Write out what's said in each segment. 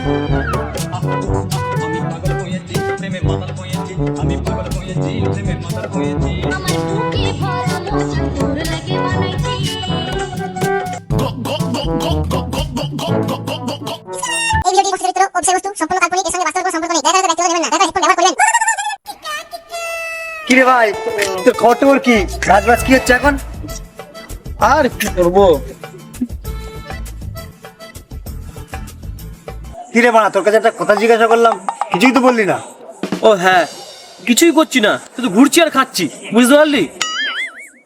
আমি পাগল হয়েছি প্রেমে মাতাল হয়েছি আমি পাগল হয়েছি প্রেমে মাতাল হয়েছি আমার বুকে ভরা লোচন তোর লাগে বানাইছি এই ভিডিওটি বস্তুচরিত্র ও বিষয়বস্তু সম্পূর্ণ কাল্পনিক, এর সঙ্গে বাস্তবের কোনো সম্পর্ক নেই। দয়া করে ব্যক্তিগত জীবনে না, দয়া করে হেডফোন ব্যবহার করবেন। কি রে ভাই, তোর খবর কি? কাজ বাজ কি হচ্ছে এখন? আর কি করবো? কি রে বানা, তোর কাছে একটা কথা জিজ্ঞাসা করলাম, কিছুই তো বললি না। ও হ্যাঁ, কিছুই করছি না, শুধু ঘুরছি আর খাচ্ছি, বুঝতে পারলি?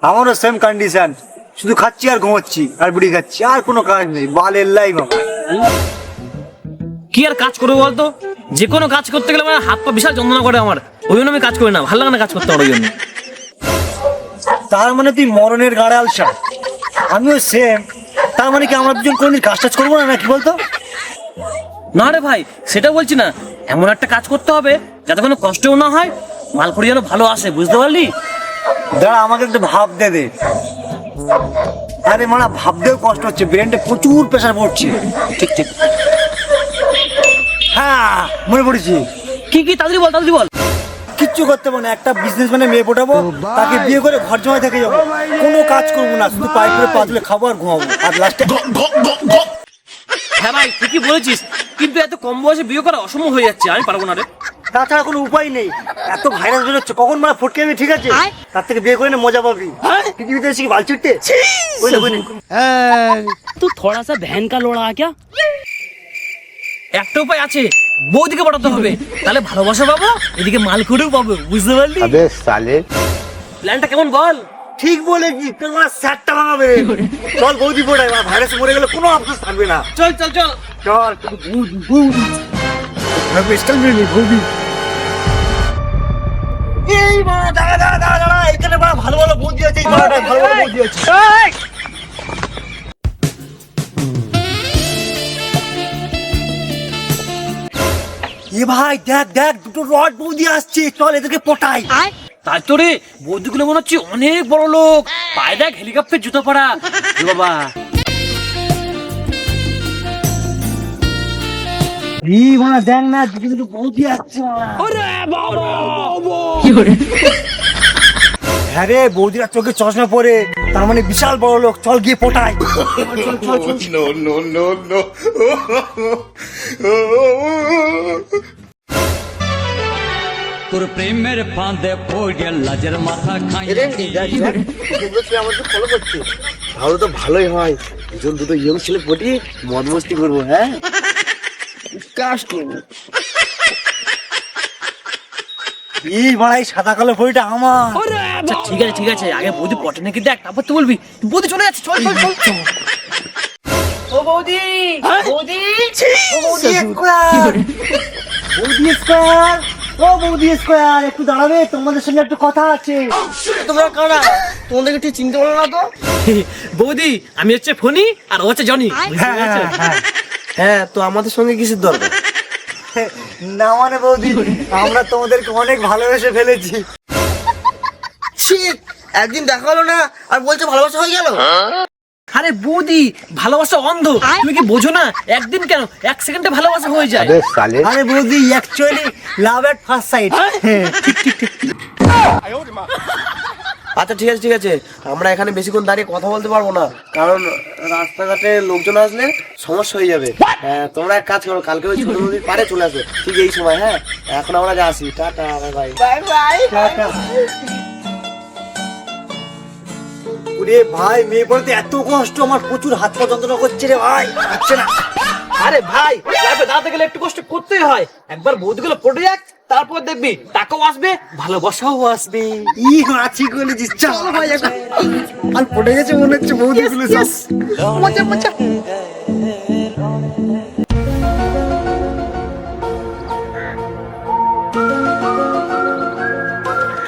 আমারও সেম কন্ডিশন, শুধু খাচ্ছি আর ঘুমোচ্ছি আর বিড়ি খাচ্ছি, আর কোনো কাজ নেই। বালের লাই বাবা। কি আর কাজ করবো বলতো? যে কোনো কাজ করতে গেলে আমার হাত পা বিশাল যন্ত্রণা করে আমার, ওই জন্য আমি কাজ করি না, ভালো লাগে না কাজ করতে আমার ওই জন্য। তার মানে তুই মরণের গাড়ে আলসা, আমিও সেম। তার মানে কি আমরা দুজন কোনদিন কাজ টাজ করবো না নাকি বলতো? না রে ভাই, সেটা বলছি না, এমন একটা কাজ করতে হবে যাতে কোনো কষ্টও না হয়, মাল করে যেন ভালো আসে, বুঝতে পারলি? দাঁড়া, আমাকে একটু ভাবতে দে। আরে মানা, ভাবতেও কষ্ট হচ্ছে, ব্রেনটা প্রচুর প্রেশার পড়ছে। ঠিক ঠিক। হ্যাঁ, মনে পড়েছি। কি কি তাড়াতাড়ি বল, তাড়াতাড়ি বল। কিচ্ছু করতে পারবো না, একটা বিজনেস মানে মেয়ে পটাবো, তাকে বিয়ে করে ঘর জমায় থেকে যাবো, কোনো কাজ করবো না, শুধু পায়ে করে পা তুলে খাবো আর ঘুমাবো, আর লাস্টে হ্যাঁ ভাই, ঠিকই বলেছিস, কিন্তু এত কম বয়সে বিয়ে করা অসম্ভব হয়ে যাচ্ছে, আমি পারবো না রে। তাছাড়া কোনো উপায় নেই। এত ভাইরাস বেরোচ্ছে, কখন মানে ফটকে যাবি, ঠিক আছে? তার থেকে বিয়ে করে নে, মজা পাবি। পৃথিবীতে এসে কি বাল ছিটতে? तू थोड़ा सा बहन का लोड़ा आ क्या? একটা উপায় আছে, বৌদিকে পাঠাতে হবে, তাহলে ভালোবাসা পাবো, এদিকে মাল করেও পাবো, বুঝতে পারলি? প্ল্যানটা কেমন বল? ঠিক বলেছি, তোমার স্যারটা ভাঙাবে। চল বৌদি পড়াই, ভাইরাস মরে গেলে কোনো আফসোস থাকবে না। চল চল চল। চল স্টাইল মেরে নি বৌদি। এই বাবা, দাঁড়া দাঁড়া দাঁড়া দাঁড়া, এখানে বড় ভালো ভালো বৌদি আছে, এই বাড়াটায় ভালো ভালো বৌদি আছে। এ ভাই দেখ দেখ, দুটো রড বৌদি আসছে, চল এদেরকে পটাই। তাই তো রে, বৌদিগুলো মনে হচ্ছে অনেক বড় লোক, পায়ে দেখ হেলিকপ্টার জুতো পরা। এ বাবা, এই বাবা দেখ না, দুটো দুটো বৌদি আসছে। হ্যাঁ রে, বৌদিরা চোখে চশমা পরে, তার মানে বিশাল বড় লোক, চল গিয়ে পটাই। তোর প্রেমের ফাঁদে পড়ে লাজের মাথা খাই তাহলে তো ভালোই হয়, দুজন দুটো ইয়ং ছেলে পটিয়ে মদ মস্তি করবো। হ্যাঁ, কাজ করবো। এই বাড়াই সাদা কালো বইটা আমার। আচ্ছা ঠিক আছে ঠিক আছে, আগে বৌদি পটে নাকি দেখ, তারপর তো বলবি। বৌদি চলে যাচ্ছে, চল চল চল। ও বৌদি, বৌদি, ও বৌদি স্কোয়ার, বৌদি স্কোয়ার, ও বৌদি স্কোয়ার, একটু দাঁড়াবে, তোমাদের সঙ্গে একটু কথা আছে। তোমরা কারা? তোমাদেরকে ঠিক চিনতে পারো না তো? বৌদি, আমি হচ্ছে ফনি আর ও হচ্ছে জনি, বুঝতে পেরেছো? হ্যাঁ, তো আমাদের সঙ্গে কিসের দরকার? না মানে বৌদি, আমরা তোমাদেরকে অনেক ভালোবেসে ফেলেছি। একদিন দেখা হলো না আর বলছে ভালোবাসা হয়ে গেল। আরে বৌদি, ভালোবাসা অন্ধ, তুমি কি বোঝো না? একদিন কেন, এক সেকেন্ডে ভালোবাসা হয়ে যায়। আরে বৌদি, actually love at first sight. আচ্ছা ঠিক আছে ঠিক আছে, আমরা এখানে বেশিক্ষণ দাঁড়িয়ে কথা বলতে পারবো না, কারণ রাস্তাঘাটে লোকজন আসলে সমস্যা হয়ে যাবে। তোমরা এক কাজ করো, কালকে ওই ছোট নদীর পাড়ে চলে আসো, ঠিক এই সময়। হ্যাঁ, এখন আমরা যাচ্ছি, টাটা, বাই বাই। ওরে ভাই, মেয়ে পড়তে এত কষ্ট, আমার প্রচুর হাত পা যন্ত্রণা করছে রে ভাই, হচ্ছে না। আরে ভাই, লাইফে দাঁড়াতে গেলে একটু কষ্ট করতেই হয়, একবার বৌদিগুলো পড়ে যাক, তারপর দেখবি টাকাও আসবে, ভালোবাসাও আসবে। ই আছি বলেছিস, চল ভাই এখন। আর পড়ে গেছে মনে হচ্ছে বৌদিগুলো সব। মজা মজা।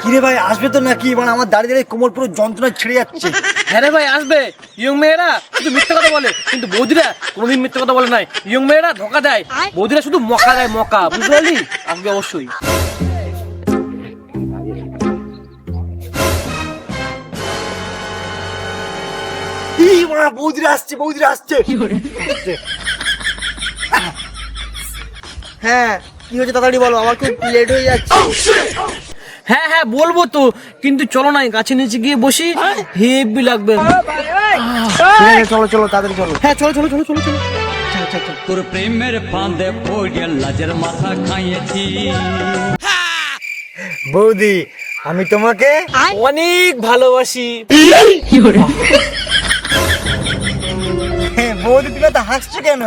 কিরে ভাই, আসবে তো নাকি? মানে আমার দাঁড়িয়ে দাঁড়িয়ে কোমর পুরো যন্ত্রণা ছিঁড়ে যাচ্ছে। হ্যাঁ রে ভাই, আসবে। ইয়ং মেয়েরা শুধু মিথ্যে কথা বলে, কিন্তু বৌদিরা কোনোদিন মিথ্যে কথা বলে নাই। ইয়ং মেয়েরা ধোকা দেয়, বৌদিরা শুধু মকা দেয়, মকা, বুঝতে পারলি? আসবে অবশ্যই। বৌদিরা আসছে, বৌদিরা আসছে। হ্যাঁ কি হয়েছে তাড়াতাড়ি বলো, আমার খুব লেট হয়ে যাচ্ছে। হ্যাঁ হ্যাঁ বলবো তো, কিন্তু চলো না গাছের নিচে গিয়ে বসি, হেভি লাগবে। ঠিক আছে চলো চলো তাড়াতাড়ি চলো। হ্যাঁ চলো চলো চলো চলো চলো। তোর প্রেমের ফাঁদে পড়িয়া লাজের মাথা খাইয়েছি। বৌদি আমি তোমাকে অনেক ভালোবাসি। হ্যাঁ, বৌদি তুমি তো হাসছো কেন?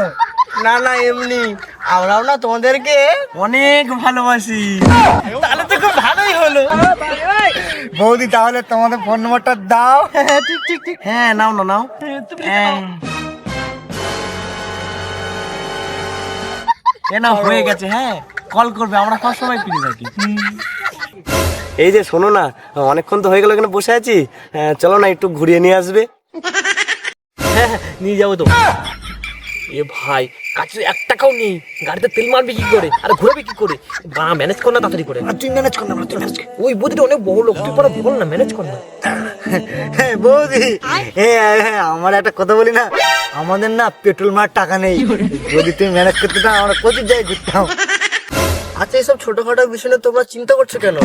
না না এমনি, আমরাও না তোমাদেরকে অনেক ভালোবাসি। তাহলে তো খুব ভালোই হলো। বৌদি তাহলে তোমাদের ফোন নম্বরটা দাও। ঠিক ঠিক ঠিক। হ্যাঁ নাও না নাও। এ না হয়ে গেছে, হ্যাঁ কল করবে, আমরা সব সময় ফ্রি থাকি। এই যে শোনো না, অনেকক্ষণ তো হয়ে গেল এখানে বসে আছি, চলো না একটু ঘুরিয়ে নিয়ে আসবে। হ্যাঁ হ্যাঁ নিয়ে যাবো তো। এ ভাই কাছে 1 টাকাও নেই, গাড়িতে তেল মারবে কি করে আর ঘুরবে কি করে? বা ম্যানেজ কর না তাড়াতাড়ি করে। তুই ম্যানেজ কর না, তুই ম্যানেজ কর। ওই বুদ্ধিটা অনেক বড় লোক, তুই পরে বল না, ম্যানেজ কর না। হ্যাঁ বৌদি, হ্যাঁ হ্যাঁ আমার একটা কথা বলি না, আমাদের না পেট্রোল মার টাকা নেই, যদি তুমি ম্যানেজ করতে না আমরা প্রচুর জায়গায় ঘুরতাম। আচ্ছা এইসব ছোটখাটো বিষয় নিয়ে তোমরা চিন্তা করছো কেন?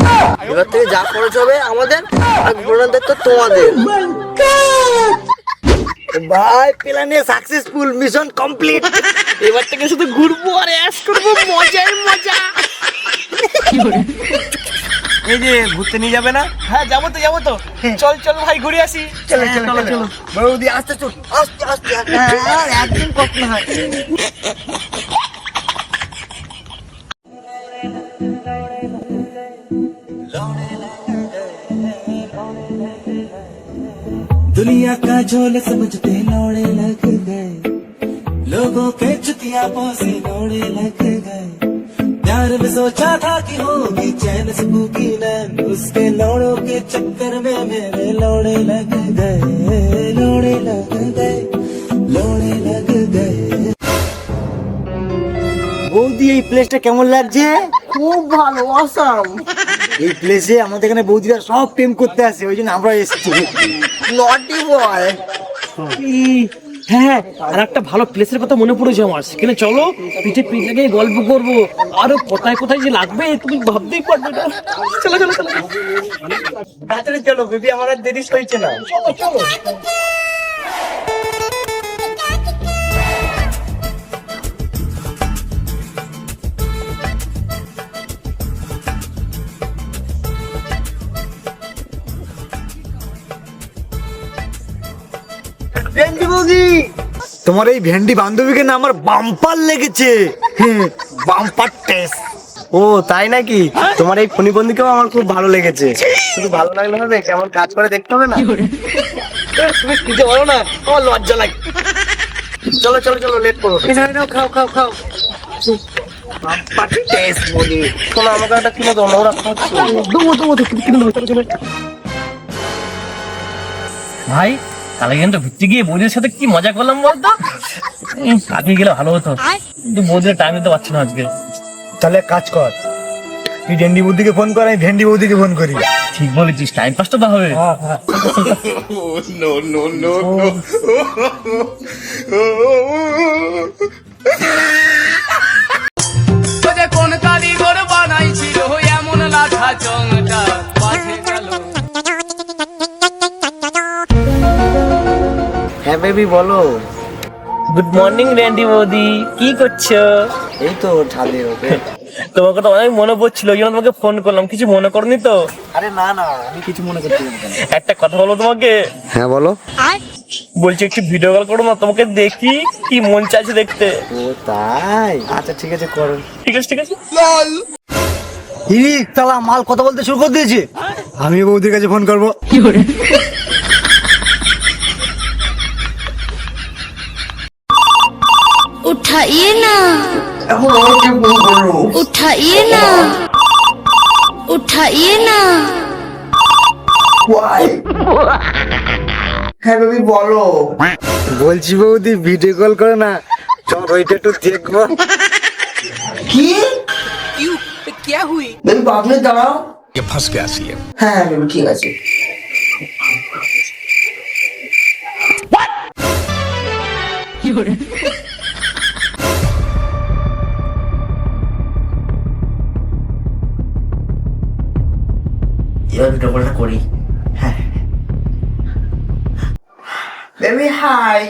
এবার থেকে যা খরচ হবে আমাদের, আর ঘোরানোর দায়িত্ব তোমাদের। ভাই প্ল্যানে সাকসেসফুল, মিশন কমপ্লিট। এবার থেকে শুধু ঘুরবো আর অ্যাশ করবো, মজাই মজা। এই যে ঘুরতে নিয়ে যাবে না? হ্যাঁ যাবো তো যাবো তো, চল চল ভাই ঘুরে আসি। চলো চলো চলো বৌদি আস্তে চল, আস্তে আস্তে আর একদম কষ্ট না হয়। दुनिया का झोल समझते लौड़े लग गए, लोगों के चुतियापों से लौड़े लग गए। प्यार में सोचा था कि होगी चैन सुकून नैन, उसके लौड़ों के चक्कर में मेरे लौड़े लग गए, लौड़े लग गए, लौड़े लग गए। বৌদি এই প্লেসটা কেমন লাগছে? খুব ভালো, অসাম। এই প্লেসে আমাদের এখানে বৌদিরা সব প্রেম করতে আসে, ওই জন্য আমরা এসেছি। নটি বয়। হ্যাঁ আর একটা ভালো প্লেসের কথা মনে পড়েছে আমার, সেখানে চলো পিঠে পিঠ লাগিয়ে গল্প করবো, আরো কোথায় কোথায় যে লাগবে তুমি ভাবতেই পারবে না। চলো চলো চলো তাড়াতাড়ি চলো বেবি, আমার আর দেরি হয়েছে না। চলো। ভেন্ডি বৌদি, তোমার এই ভেন্ডি বান্ধবীকে না আমার বাম্পার লেগেছে। হ্যাঁ বাম্পার টেস্ট। ও তাই নাকি? তোমার এই ফণি বন্ধুকেও আমার খুব ভালো লেগেছে। শুধু ভালো লাগলে হবে, কেমন কাজ করে দেখতে হবে না? তুমি কিছু বলো না, আমার লজ্জা লাগে। চলো চলো চলো, লেট করো। খাও খাও খাও। বাম্পার টেস্ট বলি। শোনো আমাকে একটা কিনে দাও না, ওরা খাচ্ছে। দমো দমো তো কিনে দাও, চলো চলো। ভাই কালকে কিন্তু ঘুরতে গিয়ে বৌদির সাথে কি মজা করলাম বলতো। আগে গেলে ভালো হতো, কিন্তু বৌদির টাইম দিতে পারছি না আজকে। তাহলে এক কাজ কর, তুই ভেন্ডি বৌদিকে ফোন কর, আমি ভেন্ডি বৌদিকে ফোন করি। ঠিক বলেছিস, টাইম পাস তো হবে। কোন কারিগর বানাইছিল এমন লাঠা চংটা বাজে গেল। হ্যাঁ বেবি বলো। গুড মর্নিং র্যান্ডি বৌদি, কি করছো? এই তো ছাদে ওকে। তোমার কথা অনেক মনে পড়ছিল, ওই জন্য তোমাকে ফোন করলাম। কিছু মনে করনি তো? আরে না না, আমি কিছু মনে করতে পারবো না। একটা কথা বলবো তোমাকে? হ্যাঁ বলো। বলছি একটু ভিডিও কল করো না, তোমাকে দেখি, কি মন চাইছে দেখতে। ও তাই? আচ্ছা ঠিক আছে করো। ঠিক আছে ঠিক আছে। তালা মাল কথা বলতে শুরু করে দিয়েছে, আমি বৌদির কাছে ফোন করবো। उठाइए ना, उठाइए ना, उठाइए ना। হ্যাঁ বেবি বলো। বলছি বৌদি ভিডিও কল করে না, চল ওইটা একটু দেখবো। কি? क्या हुई? বেবি 5 মিনিট দাঁড়াও। হ্যাঁ বেবি ঠিক আছে। এবার ভিডিও কলটা করি। হ্যাঁ বেবি হাই।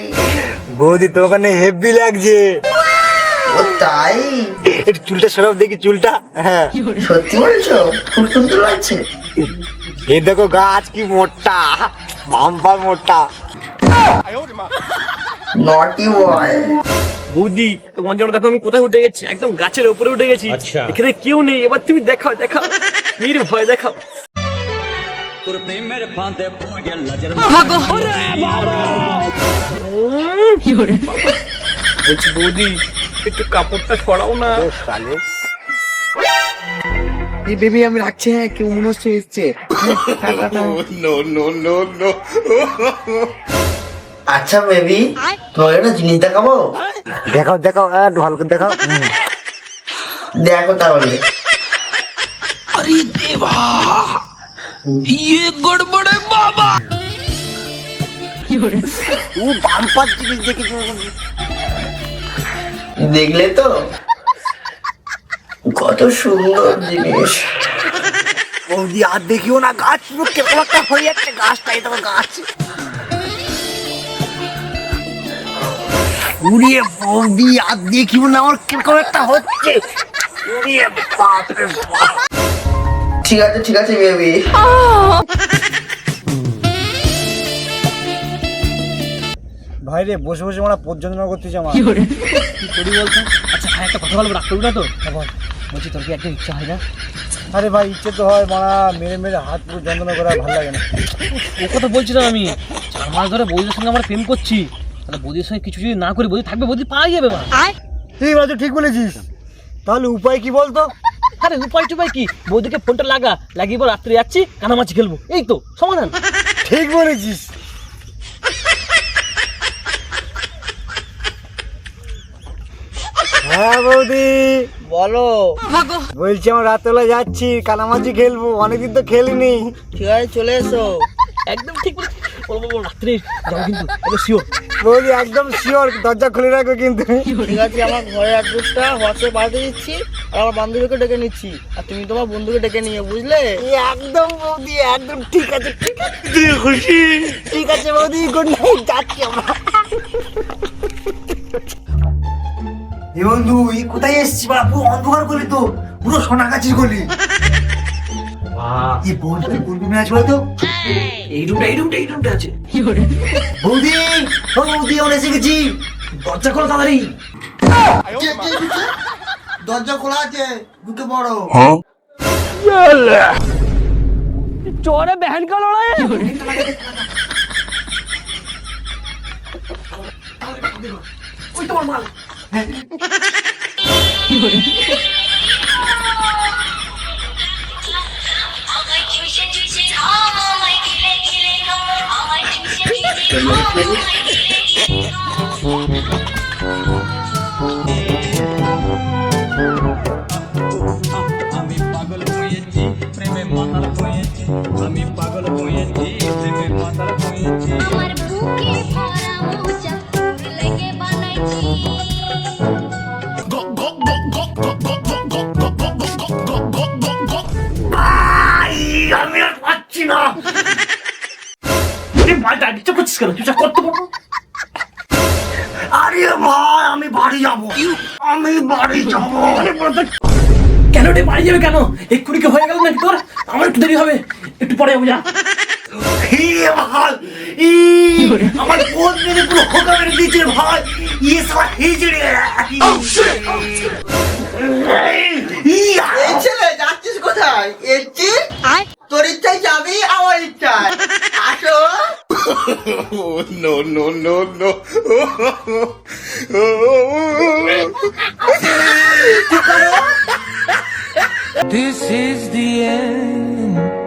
বৌদি তোমাকে হেভি লাগছে। ও তাই? একটু চুলটা সরাব দেখি চুলটা। হ্যাঁ সত্যি বলছো? খুব সুন্দর লাগছে। এই দেখো গাছ কি মোটা, বাম্পার মোটা। নটি বয়। বৌদি তোমার জন্য দেখো আমি কোথায় উঠে গেছি, একদম গাছের উপরে উঠে গেছি। এখানে কেউ নেই, এবার তুমি দেখাও দেখাও, ভয় দেখাও। তোর প্রেমের ফাঁদে পড়ে লাজের বলছি বৌদি একটু কাপড়টা ছড়াও না। এই বেবি আমি রাখছি। হ্যাঁ কেউ মনে হচ্ছে এসছে। আচ্ছা বেবি তোমাকে একটা জিনিস দেখাবো। দেখাও দেখাও, ভালো করে দেখাও। দেখো তাহলে। বাম্পার জিনিস দেখেছি। দেখলে তো কত সুন্দর জিনিস। বৌদি আর দেখিও না, গাছ পুরো কেমন একটা হয়ে যাচ্ছে। গাছটা এই দেখো গাছ। উড়িয়ে বৌদি আর দেখিও না, আমার কিরকম একটা হচ্ছে। উড়িয়ে বাপরে বাপ। ঠিক আছে ঠিক আছে বেবি। ভাই রে বসে বসে আমরা পর্যন্ত করতেছি আমার। কি করি বলতো? আচ্ছা ভাই একটা কথা বলবো, রাগ করবি না তো? বলছি তোর কি একদম ইচ্ছা হয় না? আরে ভাই ইচ্ছে তো হয়, মারা মেরে মেরে হাত পুরো যন্ত্রণা করা ভালো লাগে না। ও কথা বলছি না আমি, 4 মাস ধরে বৌদির সঙ্গে আমরা প্রেম করছি, তাহলে বৌদির সঙ্গে কিছু যদি না করি বৌদি থাকবে, বৌদি পাওয়া যাবে মা। ঠিক আছে ঠিক বলেছিস, তাহলে উপায় কি বলতো? আরে উপায় টুপায় কি, বৌদিকে ফোনটা লাগিয়ে বল রাত্রে যাচ্ছি কানামাছি খেলবো, এই তো সমাধান। ঠিক বলেছিস। হ্যাঁ বৌদি বলো। বলছি আমার রাতবেলা যাচ্ছি কানামাছি খেলবো, অনেকদিন তো খেলিনি। ঠিক আছে চলে এসো। একদম ঠিক বলেছিস, বলবো রাত্রে যাবো কিন্তু, শিওর। বৌদি একদম শিওর, দরজা খুলে রাখো কিন্তু। ঠিক আছে আমার ঘরের অ্যাড্রেসটা হোয়াটসঅ্যাপ পাঠিয়ে দিচ্ছি, আর আমার বান্ধবীকে ডেকে নিচ্ছি, আর তুমি তোমার বন্ধুকে ডেকে নিয়ে, বুঝলে? একদম বৌদি একদম ঠিক আছে ঠিক আছে। খুশি? ঠিক আছে বৌদি, গুড নাইট, যাচ্ছি আমরা। এ বন্ধু এই কোথায় এসছি বা, পুরো অন্ধকার গলি তো, পুরো সোনাগাছির গলি। এই বন্ধু কোন রুমে আছে বলতো? এই রুমটা আছে। বৌদি ও বৌদি আমরা এসে গেছি, দরজা খোলো তাড়াতাড়ি। দরজা খোলা আছে, ঢুকে পড়ো। চোরে বহন का লড়াই। ওই তোমার মাল। আমায় চুষে চুষে খাও, আমায় গিলে গিলে খাও, আমায় চুষে চুষে খাও, আমায় গিলে গিলে আমি পাগল হয়েছি প্রেমে মাতাল হয়েছি, আমি পাগল হয়েছি প্রেমে মাতাল হয়েছি। আমার বুকে ভরা মোচা তোর লেগে বানাইছি। আমি আর পাচ্ছি না। মালটা ডিস্টার্ব করছিস কেন? চুপচাপ করতে পারবো। আরে ভাই আমি বাড়ি যাবো, আমি বাড়ি যাবো। কেন রে বাড়ি যাবে কেন? এক্ষুনি কি হয়ে গেল নাকি তোর? আমার একটু দেরি হবে, একটু পরে যাবো যা। ভাই আমার বোন মেরে পুরো খোকা মেরে দিয়েছে ভাই। ইয়ে সালা হিজড়ে। এই ছেলে যাচ্ছিস কোথায়? এসছিস তোর ইচ্ছায় যাবি, আমার ইচ্ছায় আসো। This is the end.